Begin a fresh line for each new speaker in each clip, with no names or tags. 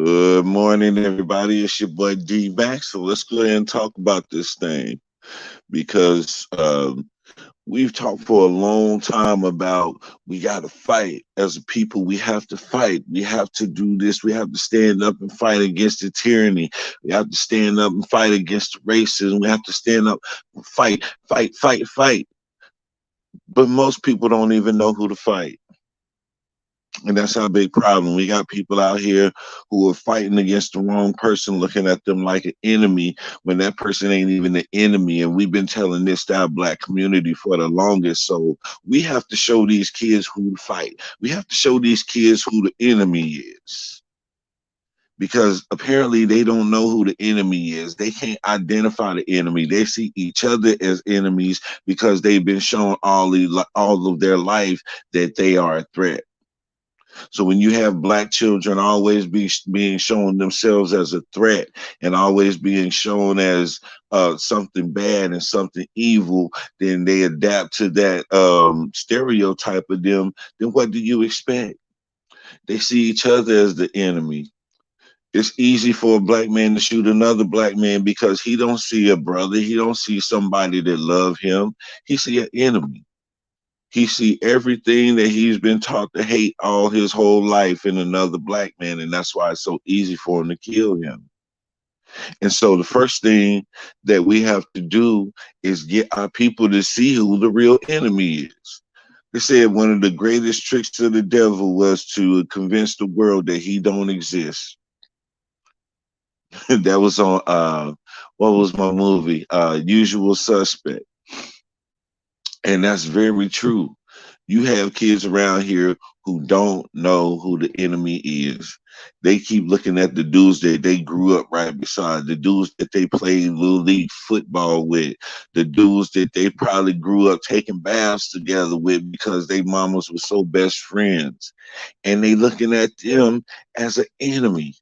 Good morning, everybody. It's your boy D Max. So let's go ahead and talk about this thing because we've talked for a long time about we got to fight as a people. We have to fight. We have to do this. We have to stand up and fight against the tyranny. We have to stand up and fight against racism. We have to stand up, fight, fight, fight, fight. But most people don't even know who to fight. And that's our big problem. We got people out here who are fighting against the wrong person, looking at them like an enemy when that person ain't even an enemy. And we've been telling this to our black community for the longest. So we have to show these kids who to fight. We have to show these kids who the enemy is. Because apparently they don't know who the enemy is. They can't identify the enemy. They see each other as enemies because they've been shown all of their life that they are a threat. So when you have black children always being shown themselves as a threat and always being shown as something bad and something evil, then they adapt to that stereotype of them. Then what do you expect? They see each other as the enemy. It's easy for a black man to shoot another black man because he don't see a brother. He don't see somebody that love him. He see an enemy. He see everything that he's been taught to hate all his whole life in another black man, and that's why it's so easy for him to kill him. And so the first thing that we have to do is get our people to see who the real enemy is. They said one of the greatest tricks of the devil was to convince the world that he don't exist. That was on what was my movie? Usual Suspect. And that's very true. You have kids around here who don't know who the enemy is. They keep looking at the dudes that they grew up right beside, the dudes that they played little league football with, the dudes that they probably grew up taking baths together with because they mamas were so best friends. And they looking at them as an enemy.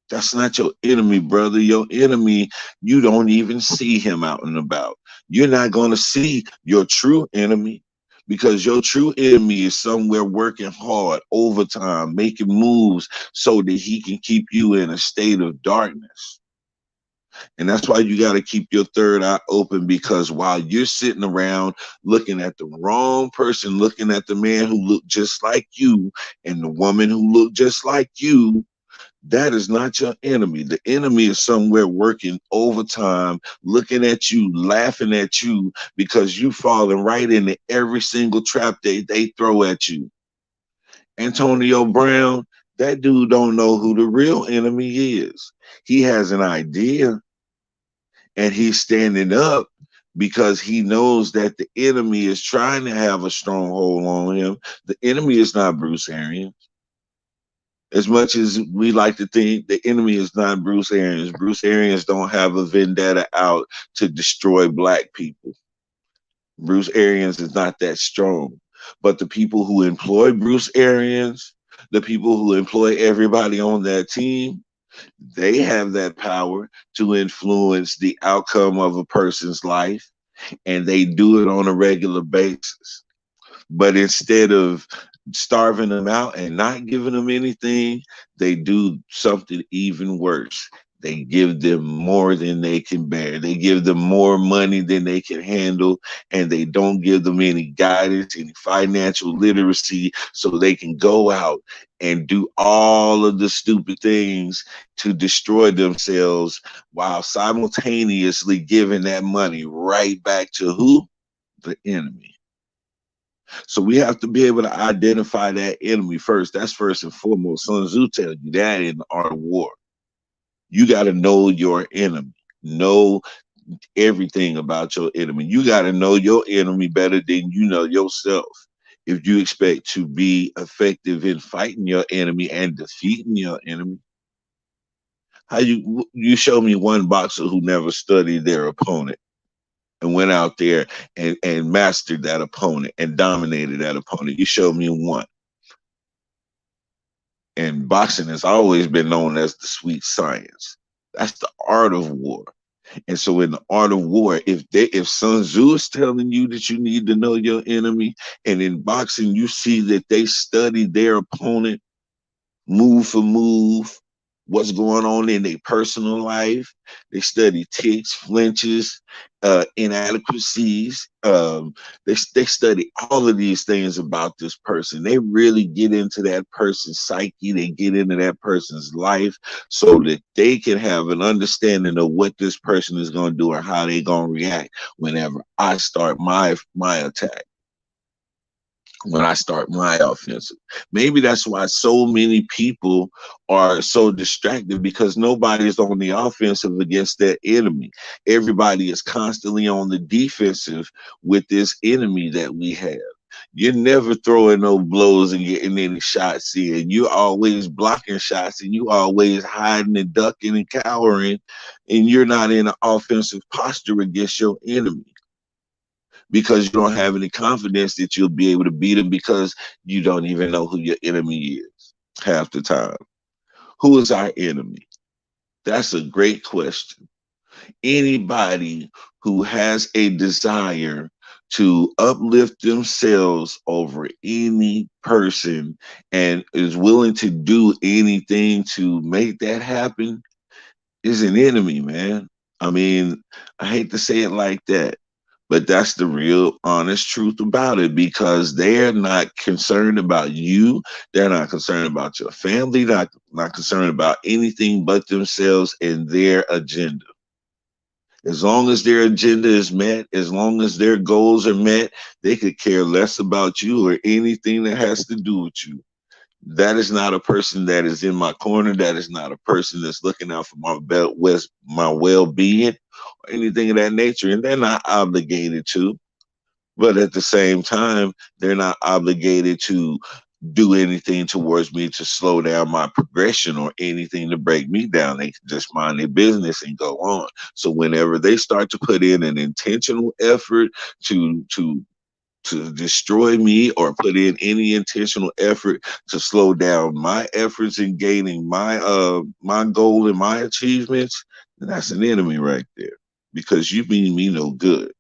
That's not your enemy, brother. Your enemy, you don't even see him out and about. You're not going to see your true enemy because your true enemy is somewhere working hard, overtime, making moves so that he can keep you in a state of darkness. And that's why you got to keep your third eye open because while you're sitting around looking at the wrong person, looking at the man who looked just like you and the woman who looked just like you, that is not your enemy. The enemy is somewhere working overtime, looking at you, laughing at you because you falling right into every single trap they throw at you. Antonio Brown, that dude don't know who the real enemy is. He has an idea and he's standing up because he knows that the enemy is trying to have a stronghold on him. The enemy is not Bruce Arians. As much as we like to think the enemy is not Bruce Arians don't have a vendetta out to destroy black people. Bruce Arians is not that strong. But the people who employ Bruce Arians, the people who employ everybody on that team, they have that power to influence the outcome of a person's life, and they do it on a regular basis. But instead of starving them out and not giving them anything, they do something even worse. They give them more than they can bear. They give them more money than they can handle, and they don't give them any guidance, any financial literacy, so they can go out and do all of the stupid things to destroy themselves while simultaneously giving that money right back to who? The enemy. So we have to be able to identify that enemy first. That's first and foremost. Sun Tzu tells you that in the art of war. You got to know your enemy. Know everything about your enemy. You got to know your enemy better than you know yourself. If you expect to be effective in fighting your enemy and defeating your enemy, how you show me one boxer who never studied their opponent and went out there and mastered that opponent and dominated that opponent. You show me one. And boxing has always been known as the sweet science. That's the art of war. And so in the art of war, if Sun Tzu is telling you that you need to know your enemy, and in boxing you see that they study their opponent move for move, what's going on in their personal life. They study ticks, flinches, inadequacies. They study all of these things about this person. They really get into that person's psyche. They get into that person's life so that they can have an understanding of what this person is going to do or how they're going to react whenever I start my attack, when I start my offensive. Maybe that's why so many people are so distracted, because nobody is on the offensive against that enemy. Everybody is constantly on the defensive with this enemy that we have. You're never throwing no blows and getting any shots in. You're always blocking shots, and you always hiding and ducking and cowering, and you're not in an offensive posture against your enemy, because you don't have any confidence that you'll be able to beat them, because you don't even know who your enemy is half the time. Who is our enemy? That's a great question. Anybody who has a desire to uplift themselves over any person and is willing to do anything to make that happen is an enemy, man. I mean, I hate to say it like that, but that's the real honest truth about it, because they're not concerned about you. They're not concerned about your family, not concerned about anything but themselves and their agenda. As long as their agenda is met, as long as their goals are met, they could care less about you or anything that has to do with you. That is not a person that is in my corner. That is not a person that's looking out for my well-being or anything of that nature. And they're not obligated to. But at the same time, they're not obligated to do anything towards me to slow down my progression or anything to break me down. They can just mind their business and go on. So whenever they start to put in an intentional effort to destroy me, or put in any intentional effort to slow down my efforts in gaining my goal and my achievements, then that's an enemy right there, because you mean me no good.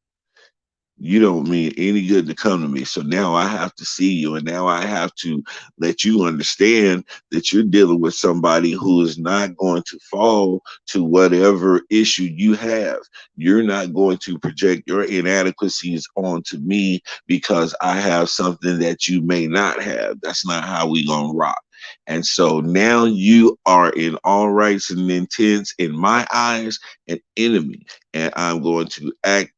You don't mean any good to come to me. So now I have to see you, and now I have to let you understand that you're dealing with somebody who is not going to fall to whatever issue you have. You're not going to project your inadequacies onto me because I have something that you may not have. That's not how we gonna rock. And so now you are, in all rights and intents, in my eyes, an enemy, and I'm going to act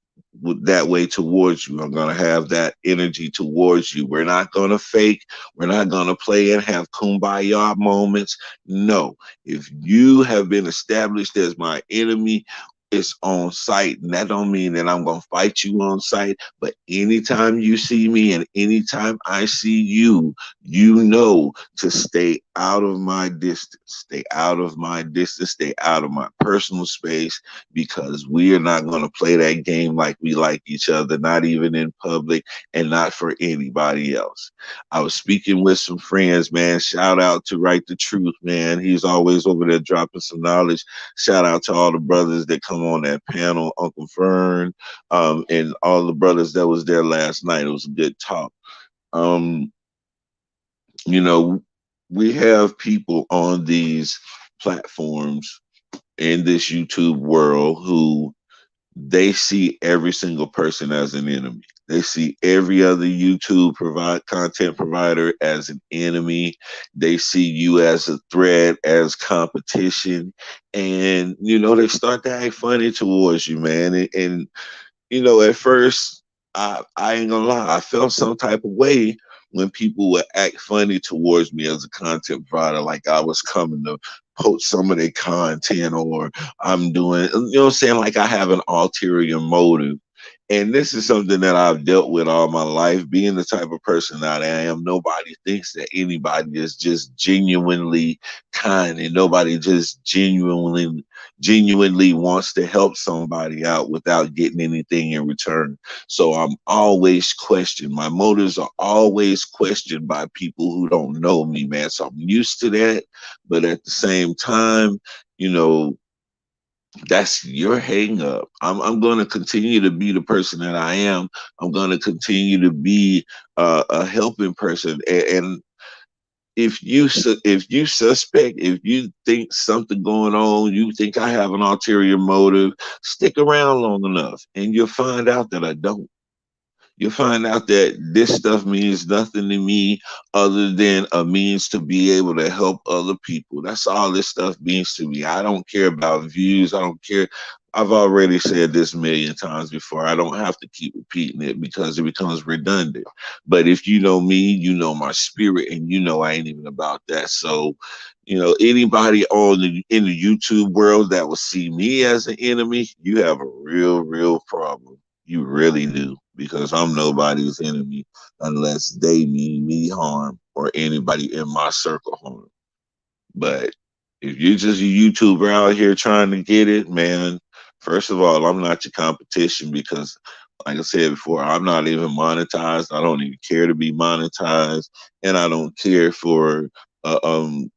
that way towards you. I'm going to have that energy towards you. We're not going to fake. We're not going to play and have kumbaya moments. No, if you have been established as my enemy, it's on sight. And that don't mean that I'm going to fight you on sight, but anytime you see me and anytime I see you, you know to stay out of my distance. Stay out of my distance. Stay out of my personal space, because we are not going to play that game like we like each other, not even in public and not for anybody else. I was speaking with some friends, man. Shout out to Write the Truth, man. He's always over there dropping some knowledge. Shout out to all the brothers that come on that panel, Uncle Fern, and all the brothers that was there last night. It was a good talk. Um, you know, we have people on these platforms in this YouTube world who they see every single person as an enemy. They see every other YouTube content provider as an enemy. They see you as a threat, as competition, and they start to act funny towards you, man. And at first, I ain't gonna lie, I felt some type of way when people would act funny towards me as a content provider, like I was coming to poach some of their content, or I'm doing, what I'm saying, like I have an ulterior motive. And this is something that I've dealt with all my life. Being the type of person that I am, nobody thinks that anybody is just genuinely kind, and nobody just genuinely wants to help somebody out without getting anything in return. So I'm always questioned. My motives are always questioned by people who don't know me, man. So I'm used to that. But at the same time, you know, that's your hang up. I'm going to continue to be the person that I am. I'm going to continue to be a helping person. And if you suspect, if you think something going on, you think I have an ulterior motive, stick around long enough and you'll find out that I don't. You'll find out that this stuff means nothing to me other than a means to be able to help other people. That's all this stuff means to me. I don't care about views. I don't care. I've already said this a million times before. I don't have to keep repeating it because it becomes redundant. But if you know me, you know my spirit, and you know I ain't even about that. So, anybody on in the YouTube world that will see me as an enemy, you have a real, real problem. You really do, because I'm nobody's enemy unless they mean me harm or anybody in my circle harm. But if you're just a YouTuber out here trying to get it, man, first of all, I'm not your competition because, like I said before, I'm not even monetized. I don't even care to be monetized, and I don't care for uh, um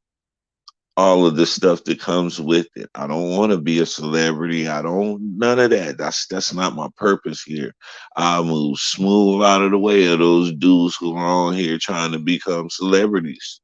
all of the stuff that comes with it. I don't want to be a celebrity. I don't none of that. That's not my purpose here. I move smooth out of the way of those dudes who are on here trying to become celebrities.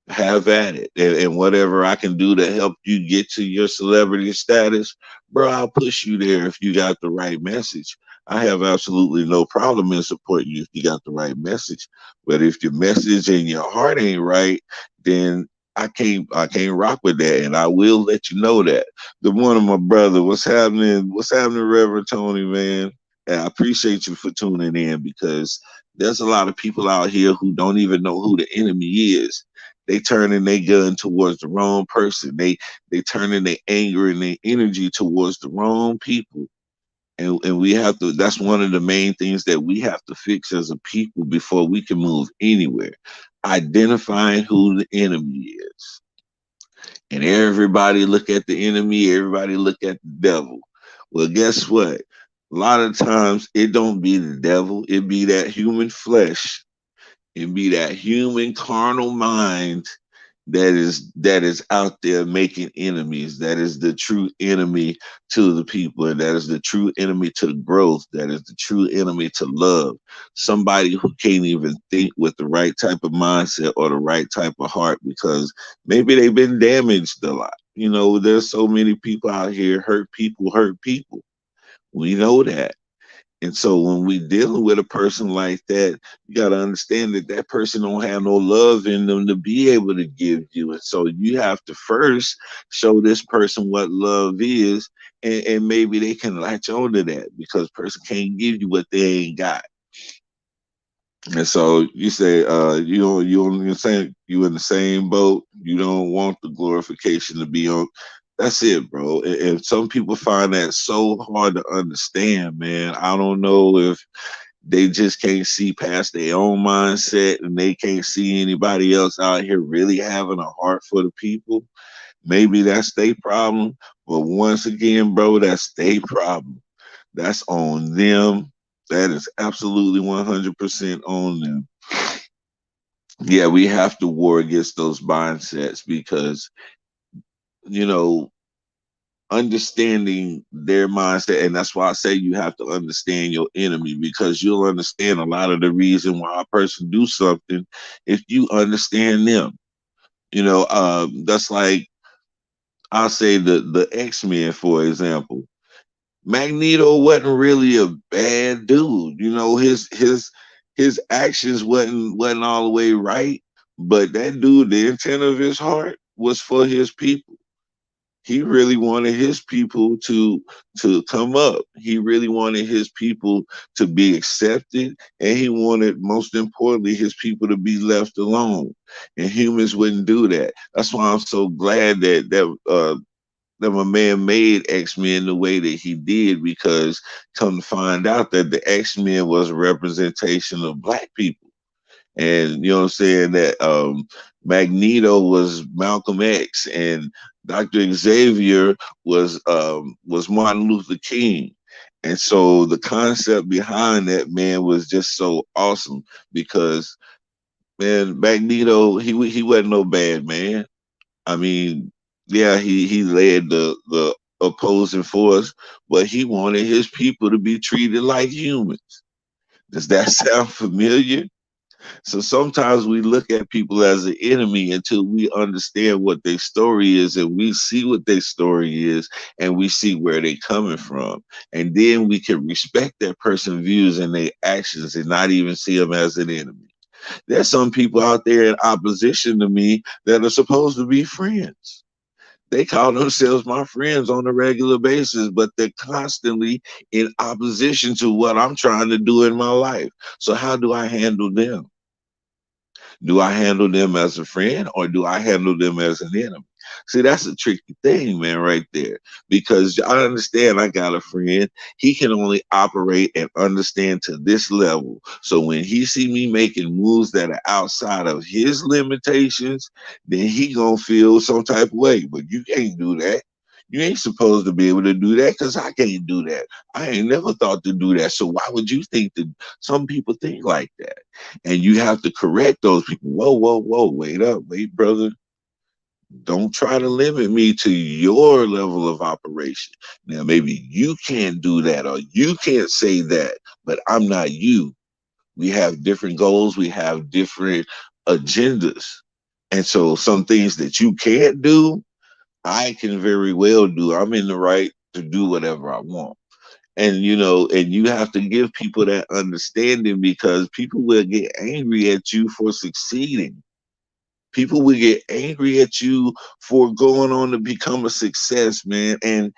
Have at it. And whatever I can do to help you get to your celebrity status, bro, I'll push you there if you got the right message. I have absolutely no problem in supporting you if you got the right message. But if your message and your heart ain't right, then I can't rock with that. And I will let you know that. The one of my brother, what's happening? What's happening, Reverend Tony, man? And I appreciate you for tuning in because there's a lot of people out here who don't even know who the enemy is. They turning their gun towards the wrong person. They turning their anger and their energy towards the wrong people. And we have to, that's one of the main things that we have to fix as a people before we can move anywhere. Identifying who the enemy is. And everybody look at the enemy, everybody look at the devil. Well, guess what? A lot of times it don't be the devil, it be that human flesh, it be that human carnal mind that is out there making enemies. That is the true enemy to the people, and that is the true enemy to the growth. That is the true enemy to love. Somebody who can't even think with the right type of mindset or the right type of heart because maybe they've been damaged a lot. There's so many people out here hurt people hurt people. We know that. And so when we dealing with a person like that, you got to understand that that person don't have no love in them to be able to give you. And so you have to first show this person what love is, and maybe they can latch on to that because person can't give you what they ain't got. And so you say, you in the same boat. You don't want the glorification to be on. That's it, bro. And some people find that so hard to understand, man. I don't know if they just can't see past their own mindset and they can't see anybody else out here really having a heart for the people. Maybe that's their problem. But once again, bro, that's their problem. That's on them. That is absolutely 100% on them. Yeah, we have to war against those mindsets because, you know, understanding their mindset, and that's why I say you have to understand your enemy because you'll understand a lot of the reason why a person do something if you understand them. That's like I'll say the X-Men, for example. Magneto wasn't really a bad dude. His actions wasn't all the way right, but that dude, the intent of his heart was for his people. He really wanted his people to come up. He really wanted his people to be accepted, and he wanted, most importantly, his people to be left alone. And humans wouldn't do that. That's why I'm so glad that my man made X-Men the way that he did, because come to find out that the X-Men was a representation of black people. And you know what I'm saying, that Magneto was Malcolm X and Dr. Xavier was Martin Luther King. And so the concept behind that, man, was just so awesome because, man, Magneto, he wasn't no bad man. I mean, yeah, he led the opposing force, but he wanted his people to be treated like humans. Does that sound familiar? So sometimes we look at people as an enemy until we understand what their story is, and we see what their story is, and we see where they're coming from. And then we can respect that person's views and their actions and not even see them as an enemy. There's some people out there in opposition to me that are supposed to be friends. They call themselves my friends on a regular basis, but they're constantly in opposition to what I'm trying to do in my life. So how do I handle them? Do I handle them as a friend or do I handle them as an enemy? See, that's a tricky thing, man, right there. Because I understand I got a friend. He can only operate and understand to this level. So when he see me making moves that are outside of his limitations, then he gonna feel some type of way. But you can't do that. You ain't supposed to be able to do that because I can't do that. I ain't never thought to do that. So why would you think that some people think like that? And you have to correct those people. Whoa, whoa, whoa, wait up, wait, brother. Don't try to limit me to your level of operation. Now, maybe you can't do that or you can't say that, but I'm not you. We have different goals, we have different agendas. And so, some things that you can't do, I can very well do. I'm in the right to do whatever I want. And and you have to give people that understanding because people will get angry at you for succeeding. People will get angry at you for going on to become a success, man. And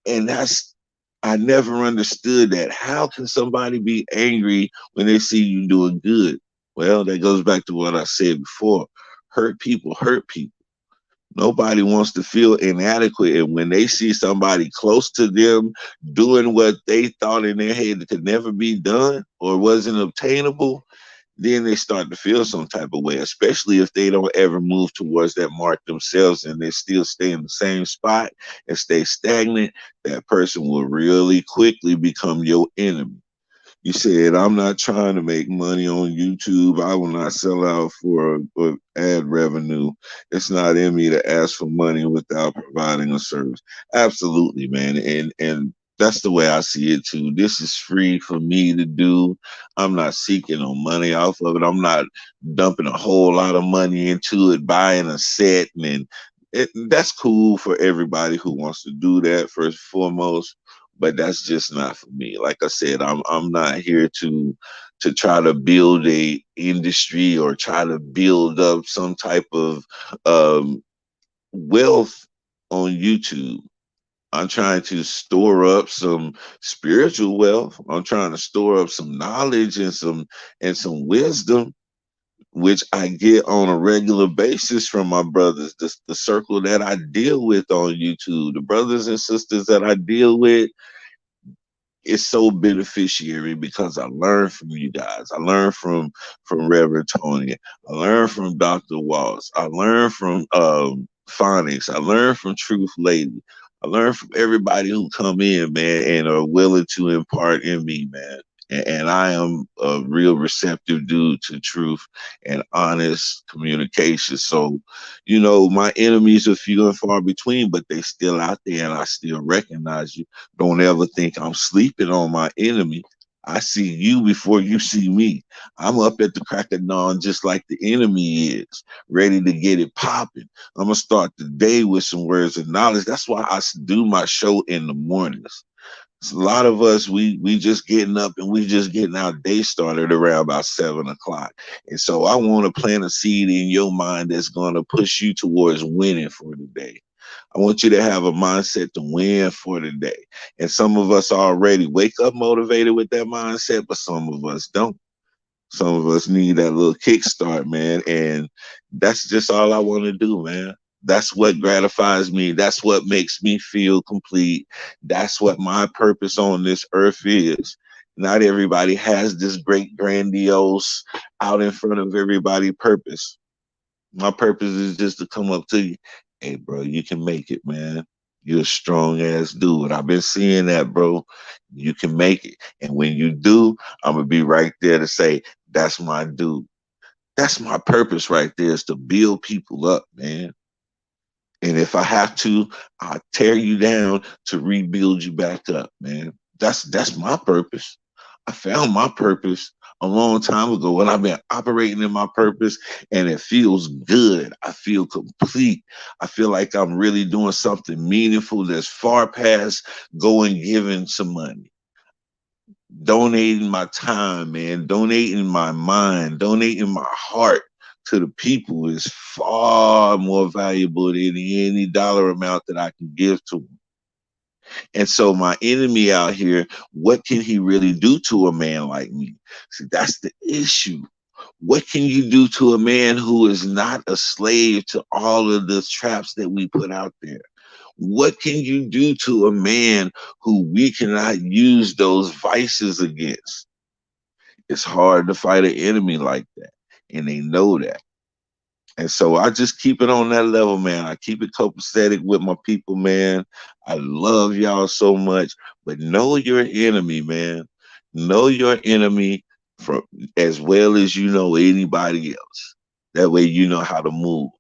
that's, I never understood that. How can somebody be angry when they see you doing good? Well, that goes back to what I said before. Hurt people hurt people. Nobody wants to feel inadequate. And when they see somebody close to them doing what they thought in their head could never be done or wasn't obtainable, then they start to feel some type of way, especially if they don't ever move towards that mark themselves and they still stay in the same spot and stay stagnant. That person will really quickly become your enemy. You said, I'm not trying to make money on YouTube. I will not sell out for ad revenue. It's not in me to ask for money without providing a service. Absolutely, man. And that's the way I see it too. This is free for me to do. I'm not seeking no money off of it. I'm not dumping a whole lot of money into it, buying a set, and that's cool for everybody who wants to do that first and foremost, but that's just not for me. Like I said, I'm not here to try to build a industry or try to build up some type of um, wealth on YouTube. I'm trying to store up some spiritual wealth. I'm trying to store up some knowledge and some wisdom, which I get on a regular basis from my brothers, the circle that I deal with on YouTube, the brothers and sisters that I deal with. It's so beneficiary because I learned from you guys. I learned from Reverend Tony. I learned from Dr. Walls. I learned from Phonics. I learned from Truth Lady. I learned from everybody who come in, man, and are willing to impart in me, man. And I am a real receptive dude to truth and honest communication. So, my enemies are few and far between, but they still out there, and I still recognize you. Don't ever think I'm sleeping on my enemy. I see you before you see me. I'm up at the crack of dawn just like the enemy is, ready to get it popping. I'm going to start the day with some words of knowledge. That's why I do my show in the mornings. So a lot of us, we just getting up and we just getting our day started around about 7 o'clock. And so I want to plant a seed in your mind that's going to push you towards winning for the day. I want you to have a mindset to win for the day. And some of us already wake up motivated with that mindset, but some of us don't. Some of us need that little kickstart, man. And that's just all I want to do, man. That's what gratifies me. That's what makes me feel complete. That's what my purpose on this earth is. Not everybody has this great, grandiose, out in front of everybody purpose. My purpose is just to come up to you. Hey, bro, you can make it, man. You're a strong ass dude. I've been seeing that, bro. You can make it. And when you do, I'm going to be right there to say, that's my dude. That's my purpose right there, is to build people up, man. And if I have to, I'll tear you down to rebuild you back up, man. That's my purpose. I found my purpose. a long time ago when I've been operating in my purpose and it feels good. I feel complete. I feel like I'm really doing something meaningful that's far past going giving some money. Donating my time, man, donating my mind, donating my heart to the people is far more valuable than any dollar amount that I can give to them. And so my enemy out here, what can he really do to a man like me? See, that's the issue. What can you do to a man who is not a slave to all of the traps that we put out there? What can you do to a man who we cannot use those vices against? It's hard to fight an enemy like that. And they know that. And so I just keep it on that level, man. I keep it copacetic with my people, man. I love y'all so much, but know your enemy, man. Know your enemy from as well as you know anybody else. That way you know how to move.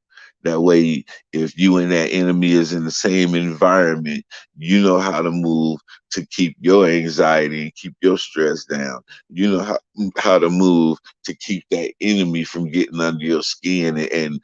That way, if you and that enemy is in the same environment, you know how to move to keep your anxiety and keep your stress down. You know how to move to keep that enemy from getting under your skin and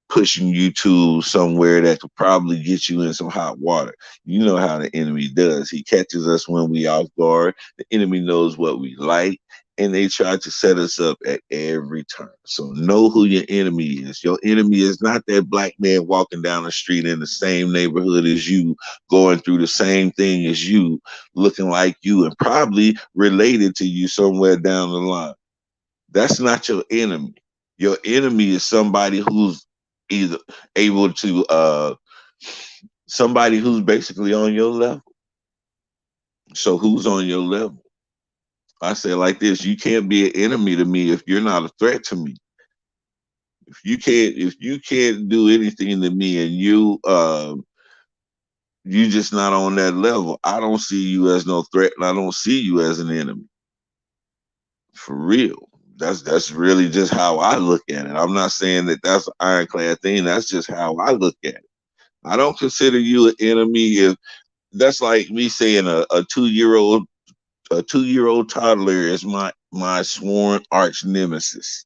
pushing you to somewhere that could probably get you in some hot water. You know how the enemy does. He catches us when we off guard. The enemy knows what we like, and they try to set us up at every turn. So know who your enemy is. Your enemy is not that black man walking down the street in the same neighborhood as you, going through the same thing as you, looking like you, and probably related to you somewhere down the line. That's not your enemy. Your enemy is somebody who's either able to somebody who's basically on your level. So who's on your level? I say it like this: you can't be an enemy to me if you're not a threat to me. If you can't do anything to me and you just not on that level, I don't see you as no threat and I don't see you as an enemy. For real. That's really just how I look at it. I'm not saying that that's an ironclad thing. That's just how I look at it. I don't consider you an enemy if that's like me saying a 2 year old toddler is my sworn arch nemesis.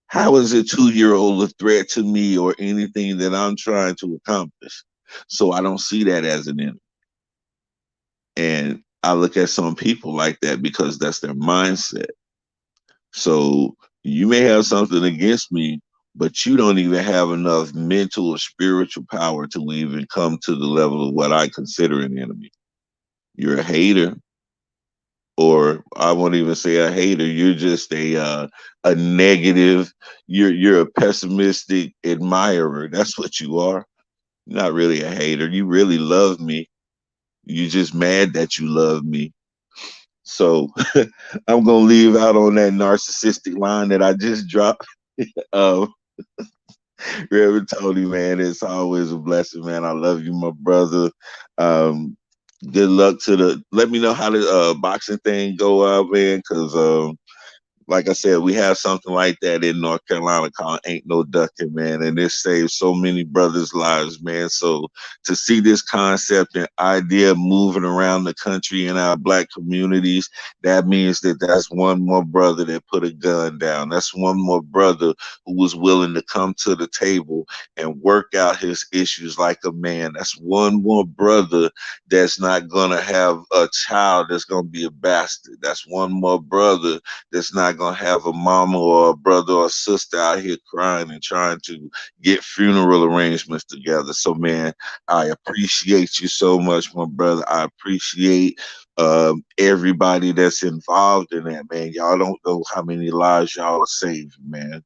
How is a 2 year old a threat to me or anything that I'm trying to accomplish? So I don't see that as an enemy. And I look at some people like that because that's their mindset. So you may have something against me, but you don't even have enough mental or spiritual power to even come to the level of what I consider an enemy. You're a hater, or I won't even say a hater. You're just a negative. You're a pessimistic admirer. That's what you are. You're not really a hater. You really love me. You're just mad that you love me. So I'm gonna leave out on that narcissistic line that I just dropped. Um, Reverend Tony, man, it's always a blessing, man. I love you, my brother. Um, Good luck to the. Let me know how the boxing thing go out, man, because like I said, we have something like that in North Carolina called Ain't No Ducking, man. And this saves so many brothers' lives, man. So to see this concept and idea moving around the country in our black communities, that means that that's one more brother that put a gun down. That's one more brother who was willing to come to the table and work out his issues like a man. That's one more brother that's not going to have a child that's going to be a bastard. That's one more brother that's not gonna have a mama or a brother or a sister out here crying and trying to get funeral arrangements together. So, man, I appreciate you so much, my brother. I appreciate everybody that's involved in that, man. Y'all don't know how many lives y'all are saving, man.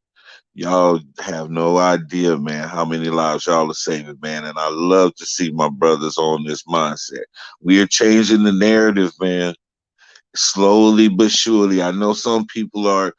Y'all have no idea, man, how many lives y'all are saving, man. And I love to see my brothers on this mindset. We are changing the narrative, man, slowly but surely. I know some people are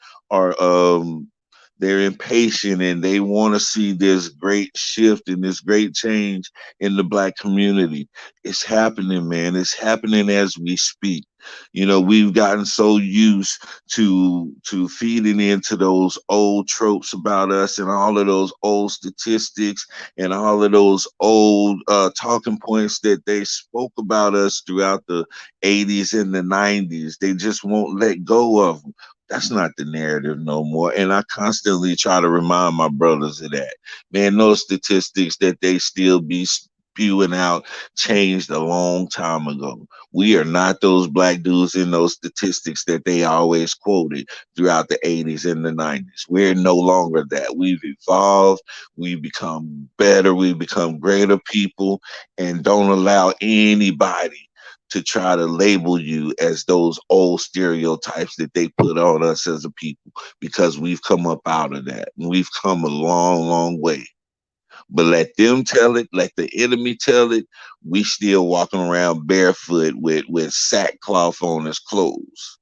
they're impatient and they want to see this great shift and this great change in the black community. It's happening, man. It's happening as we speak. You know, we've gotten so used to feeding into those old tropes about us and all of those old statistics and all of those old talking points that they spoke about us throughout the 80s and the 90s. They just won't let go of them. That's not the narrative no more. And I constantly try to remind my brothers of that. Man, those statistics that they still be spewing out changed a long time ago. We are not those black dudes in those statistics that they always quoted throughout the 80s and the 90s. We're no longer that. We've evolved, we've become better, we've become greater people, and don't allow anybody to try to label you as those old stereotypes that they put on us as a people, because we've come up out of that. We've come a long, long way. But let them tell it, let the enemy tell it. We still walking around barefoot with sackcloth on his clothes.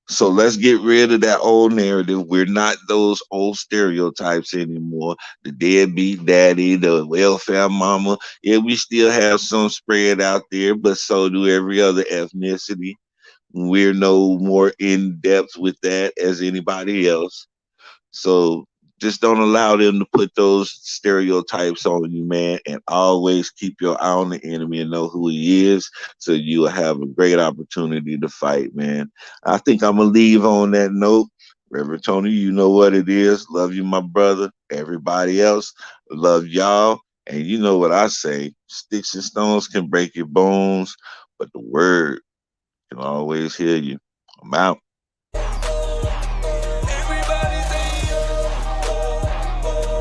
So let's get rid of that old narrative. We're not those old stereotypes anymore. The deadbeat daddy, the welfare mama. Yeah, we still have some spread out there, but so do every other ethnicity. We're no more in depth with that as anybody else. So just don't allow them to put those stereotypes on you, man. And always keep your eye on the enemy and know who he is, so you will have a great opportunity to fight, man. I think I'm going to leave on that note. Reverend Tony, you know what it is. Love you, my brother. Everybody else, love y'all. And you know what I say, sticks and stones can break your bones, but the word can always heal you. I'm out.